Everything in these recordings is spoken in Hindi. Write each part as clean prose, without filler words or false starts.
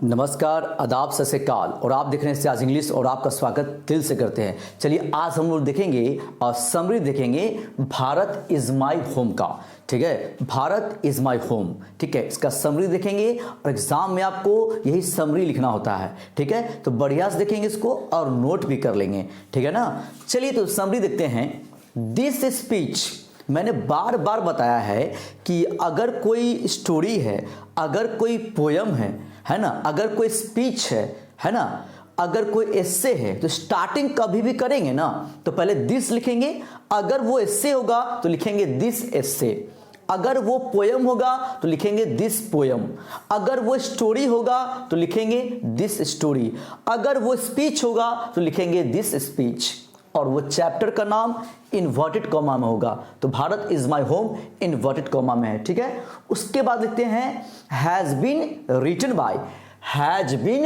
नमस्कार, आदाब, सत श्री अकाल। और आप देख रहे हैं सियाज इंग्लिश और आपका स्वागत दिल से करते हैं। चलिए आज हम लोग देखेंगे और समरी देखेंगे भारत इज़ माई होम का। ठीक है, भारत इज़ माई होम। ठीक है, इसका समरी देखेंगे और एग्जाम में आपको यही समरी लिखना होता है। ठीक है, तो बढ़िया से देखेंगे इसको और नोट भी कर लेंगे। ठीक है ना। चलिए तो समरी देखते हैं। दिस स्पीच, मैंने बार बार बताया है कि अगर कोई स्टोरी है, अगर कोई पोयम है ना, अगर कोई स्पीच है ना, अगर कोई एस्से है तो स्टार्टिंग कभी भी करेंगे ना तो पहले दिस लिखेंगे। अगर वो एस्से होगा तो लिखेंगे दिस एस्से। अगर वो पोयम होगा तो लिखेंगे दिस पोयम। अगर वो स्टोरी होगा तो लिखेंगे दिस स्टोरी। अगर वो स्पीच होगा तो लिखेंगे दिस स्पीच। और वो चैप्टर का नाम इन्वर्टेड कॉमा में होगा। तो Bharat is my home inverted comma में है। ठीक है, उसके बाद लिखते हैं has been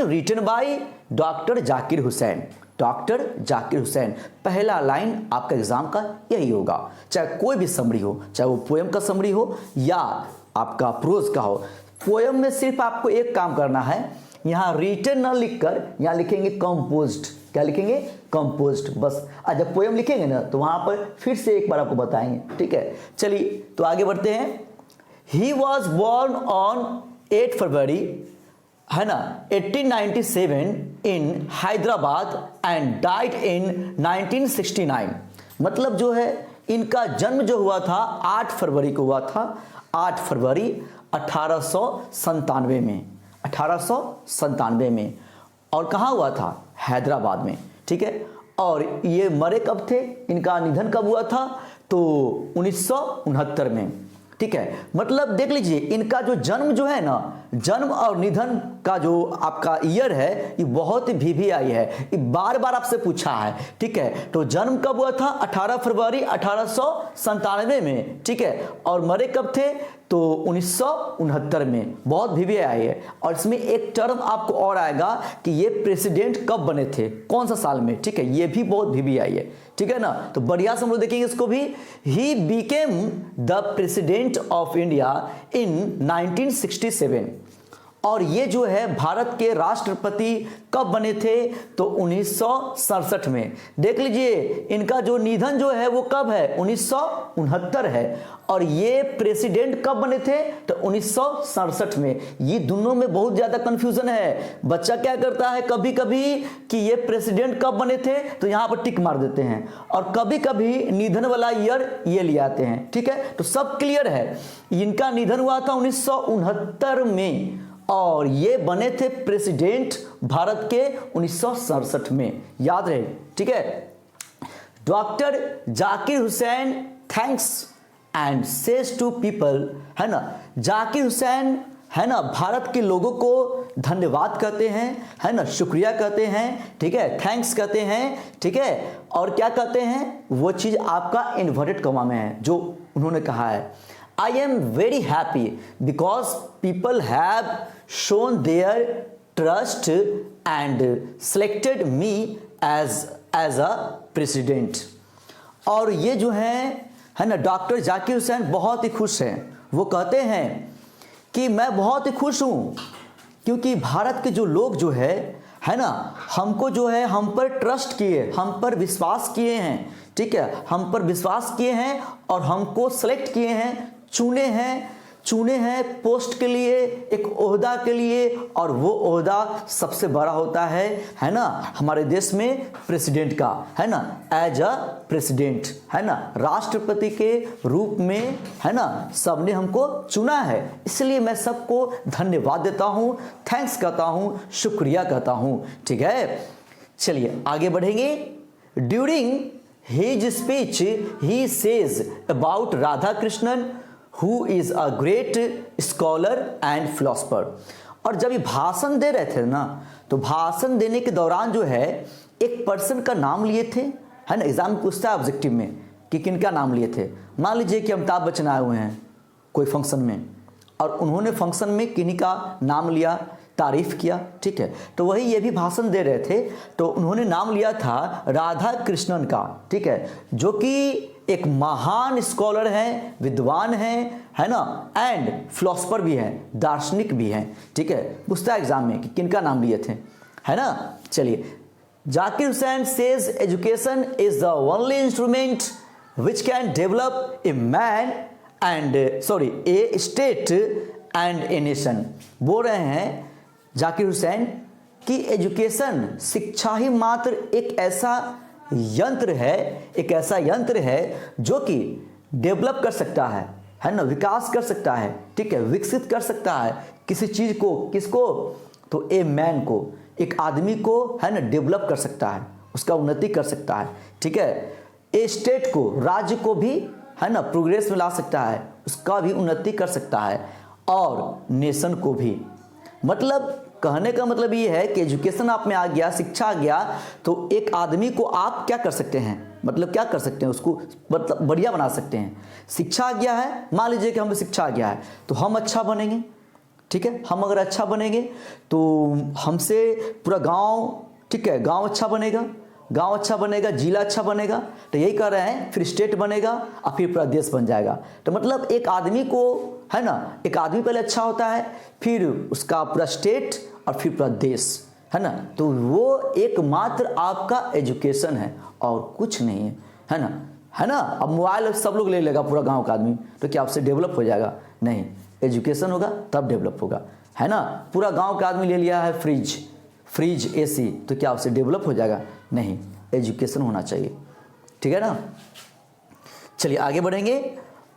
written by doctor Zakir Hussain. Doctor Zakir Hussain, पहला लाइन आपका एग्जाम का यही होगा। चाहे कोई भी समरी हो, चाहे वो पोएम का समरी हो या आपका प्रोज का हो। पोएम में सिर्फ आपको एक काम करना है, यहाँ रिटन न लिखकर यहाँ लिखेंगे कंपोज्ड। क्या लिखेंगे? कंपोज्ड। बस जब पोएम लिखेंगे ना तो वहां पर फिर से एक बार आपको बताएंगे। ठीक है, चलिए तो आगे बढ़ते हैं। ही वॉज बोर्न ऑन 8 फरवरी है ना 1897 इन हैदराबाद एंड डाइड इन 1969। मतलब जो है इनका जन्म जो हुआ था 8 फरवरी को हुआ था। 8 फरवरी 1897 में, 1897 में। और कहाँ हुआ था? हैदराबाद में। ठीक है, और ये मरे कब थे, इनका निधन कब हुआ था? तो 1969 में। ठीक है, मतलब देख लीजिए इनका जो जन्म जो है ना, जन्म और निधन का जो आपका ईयर है ये बहुत ही वीवीआई है, ये बार बार आपसे पूछा है। ठीक है, तो जन्म कब हुआ था? 18 फरवरी 1897 में। ठीक है, और मरे कब थे? तो 1969 में। बहुत वीवीआई है। और इसमें एक टर्म आपको और आएगा कि ये प्रेसिडेंट कब बने थे, कौन सा साल में। ठीक है, ये भी बहुत वीवीआई है। ठीक है ना, तो बढ़िया से हम लोग देखेंगे इसको भी। He became the president of India in 1967। और ये जो है भारत के राष्ट्रपति कब बने थे? तो 1967 में। देख लीजिए इनका जो निधन जो है वो कब है? 1969 है। और ये प्रेसिडेंट कब बने थे? तो 1967 में। ये दोनों में बहुत ज्यादा कंफ्यूजन है। बच्चा क्या करता है कभी कभी कि ये प्रेसिडेंट कब बने थे तो यहां पर टिक मार देते हैं, और कभी कभी निधन वाला ईयर ये ले आते हैं। ठीक है, तो सब क्लियर है। इनका निधन हुआ था 1969 में और ये बने थे प्रेसिडेंट भारत के 1967 में। याद रहे। ठीक है, doctor Zakir Hussain thanks and says to people, है ना। जाकिर हुसैन है ना भारत के लोगों को धन्यवाद कहते हैं, है ना, शुक्रिया कहते हैं। ठीक है, थैंक्स कहते हैं। ठीक है, और क्या कहते हैं वो चीज आपका इन्वर्टेड कॉमा में है जो उन्होंने कहा है। I am very happy because people have shown their trust and selected me as a president। और ये जो है ना डॉक्टर जाकिर हुसैन बहुत ही खुश हैं। वो कहते हैं कि मैं बहुत ही खुश हूँ क्योंकि भारत के जो लोग जो है ना हमको जो है हम पर ट्रस्ट किए, हम पर विश्वास किए हैं। ठीक है, हम पर विश्वास किए हैं और हमको सेलेक्ट किए हैं, चुने हैं पोस्ट के लिए, एक ओहदा के लिए। और वो ओहदा सबसे बड़ा होता है ना हमारे देश में प्रेसिडेंट का, है ना, एज अ प्रेसिडेंट, है ना, राष्ट्रपति के रूप में, है ना, सबने हमको चुना है। इसलिए मैं सबको धन्यवाद देता हूँ, थैंक्स कहता हूँ, शुक्रिया कहता हूँ। ठीक है, चलिए आगे बढ़ेंगे। During his speech he says about Radha Krishnan who is a great scholar and philosopher। और जब ये भाषण दे रहे थे ना तो भाषण देने के दौरान जो है एक पर्सन का नाम लिए थे, है ना। एग्जाम पूछता है ऑब्जेक्टिव में कि किनका नाम लिए थे। मान लीजिए कि अमिताभ बच्चन आए हुए हैं कोई फंक्शन में और उन्होंने फंक्शन में किन्हीं का नाम लिया, तारीफ किया। ठीक है, तो वही ये भी भाषण दे रहे थे तो उन्होंने नाम लिया था राधा कृष्णन का। ठीक है, जो कि एक महान स्कॉलर हैं, विद्वान हैं, है ना, एंड फिलोसफर भी हैं, दार्शनिक भी हैं। ठीक है, पूछता है एग्जाम में कि किनका नाम लिए थे, है ना। चलिए, Zakir Hussain says education is the only instrument which can develop a man and A state and a nation. बोल रहे हैं जाकिर हुसैन कि एजुकेशन, शिक्षा ही मात्र एक ऐसा यंत्र है जो कि डेवलप कर सकता है ना, विकास कर सकता है, ठीक है, विकसित कर सकता है किसी चीज़ को। किसको? तो ए मैन को, एक आदमी को, है ना, डेवलप कर सकता है, उसका उन्नति कर सकता है। ठीक है, ए स्टेट को, राज्य को भी, है ना, प्रोग्रेस में ला सकता है, उसका भी उन्नति कर सकता है, और नेशन को भी। मतलब कहने का मतलब ये है कि एजुकेशन आप में आ गया, शिक्षा आ गया, तो एक आदमी को आप क्या कर सकते हैं, मतलब क्या कर सकते हैं, उसको मतलब बढ़िया बना सकते हैं। शिक्षा आ गया है, मान लीजिए कि हमें शिक्षा आ गया है तो हम अच्छा बनेंगे। ठीक है, हम अगर अच्छा बनेंगे तो हमसे पूरा गांव, ठीक है, गांव अच्छा बनेगा, जिला अच्छा बनेगा, तो यही कर रहे हैं, फिर स्टेट बनेगा और फिर पूरा देश बन जाएगा। तो मतलब एक आदमी को, है ना, एक आदमी पहले अच्छा होता है, फिर उसका पूरा स्टेट और फिर पूरा देश, है ना। तो वो एकमात्र आपका एजुकेशन है और कुछ नहीं है ना। अब मोबाइल सब लोग ले लेगा, पूरा गांव का आदमी, तो क्या आपसे डेवलप हो जाएगा? नहीं, एजुकेशन होगा तब डेवलप होगा, है ना। पूरा गांव का आदमी ले लिया है फ्रिज एसी, तो क्या आपसे डेवलप हो जाएगा? नहीं, एजुकेशन होना चाहिए। ठीक है ना। चलिए आगे बढ़ेंगे।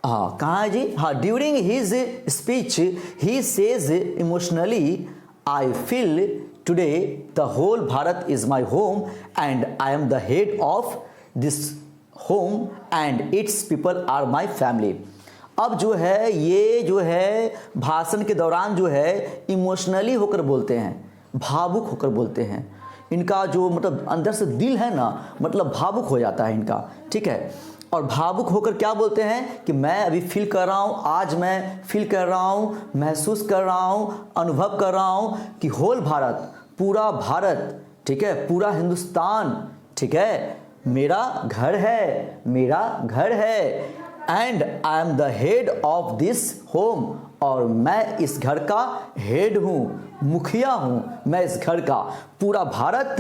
हाँ, कहाँ है जी? हाँ, during his speech he says emotionally, I feel today the whole Bharat is my home and I am the head of this home and its people are my family. अब जो है, ये जो है भाषण के दौरान जो है इमोशनली होकर बोलते हैं, भावुक होकर बोलते हैं। इनका जो मतलब अंदर से दिल है ना, मतलब भावुक हो जाता है इनका। ठीक है, और भावुक होकर क्या बोलते हैं कि मैं अभी फील कर रहा हूँ, आज मैं फील कर रहा हूँ, महसूस कर रहा हूँ, अनुभव कर रहा हूँ कि होल भारत, पूरा भारत, ठीक है, पूरा हिंदुस्तान, ठीक है, मेरा घर है and I am the head of this home, और मैं इस घर का हेड हूँ, मुखिया हूँ मैं इस घर का। पूरा भारत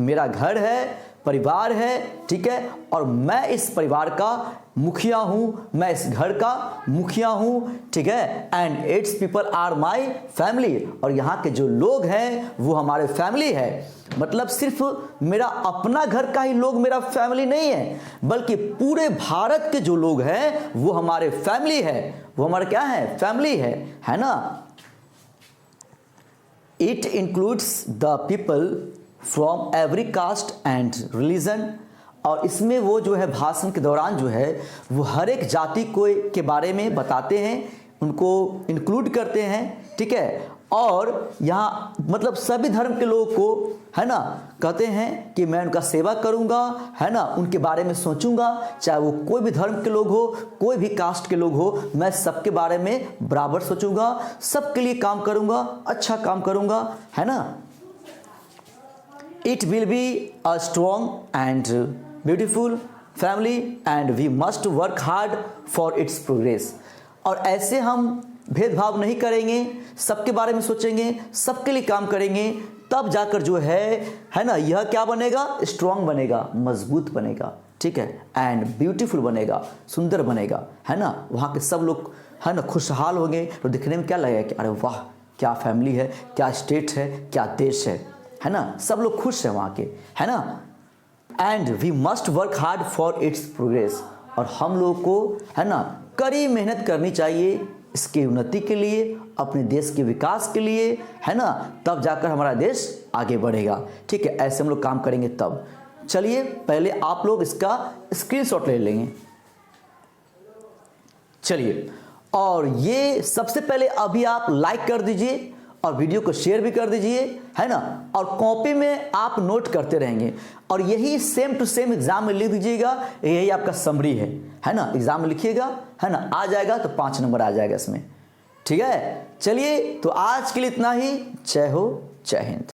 मेरा घर है, परिवार है, ठीक है, और मैं इस परिवार का मुखिया हूँ, मैं इस घर का मुखिया हूँ, ठीक है, and its people are my family, और यहाँ के जो लोग हैं वो हमारे फैमिली है। मतलब सिर्फ मेरा अपना घर का ही लोग मेरा फैमिली नहीं है, बल्कि पूरे भारत के जो लोग हैं वो हमारे फैमिली है, वो हमारा क्या है? फैमिली है ना। It includes the people from every caste and religion, और इसमें वो जो है भाषण के दौरान जो है वो हर एक जाति को के बारे में बताते हैं, उनको इंक्लूड करते हैं, ठीक है, और यहाँ मतलब सभी धर्म के लोगों को, है ना, कहते हैं कि मैं उनका सेवा करूँगा, है ना, उनके बारे में सोचूंगा, चाहे वो कोई भी धर्म के लोग हो, कोई भी कास्ट के लोग हो, मैं सबके बारे में बराबर सोचूंगा, सबके लिए काम करूँगा, अच्छा काम करूँगा, है ना। It will be a strong and beautiful family and we must work hard for its progress। और ऐसे हम भेदभाव नहीं करेंगे, सबके बारे में सोचेंगे, सबके लिए काम करेंगे, तब जाकर जो है ना, यह क्या बनेगा? स्ट्रॉन्ग बनेगा, मजबूत बनेगा, ठीक है, एंड ब्यूटीफुल बनेगा, सुंदर बनेगा, है ना। वहाँ के सब लोग, है ना, खुशहाल होंगे, तो दिखने में क्या लगेगा कि अरे वाह, क्या फैमिली है, क्या स्टेट है, क्या देश है ना, सब लोग खुश हैं वहाँ के, है ना। And we must work hard for its progress, और हम लोग को, है ना, कड़ी मेहनत करनी चाहिए इसकी उन्नति के लिए, अपने देश के विकास के लिए, है ना, तब जाकर हमारा देश आगे बढ़ेगा। ठीक है, ऐसे हम लोग काम करेंगे तब। चलिए पहले आप लोग इसका स्क्रीनशॉट ले लेंगे। चलिए, और ये सबसे पहले अभी आप लाइक कर दीजिए और वीडियो को शेयर भी कर दीजिए, है ना, और कॉपी में आप नोट करते रहेंगे, और यही सेम टू सेम एग्जाम में लिख दीजिएगा। यही आपका समरी है ना, एग्जाम में लिखिएगा, है ना, आ जाएगा तो 5 नंबर आ जाएगा इसमें। ठीक है, चलिए तो आज के लिए इतना ही। जय हो, जय हिंद।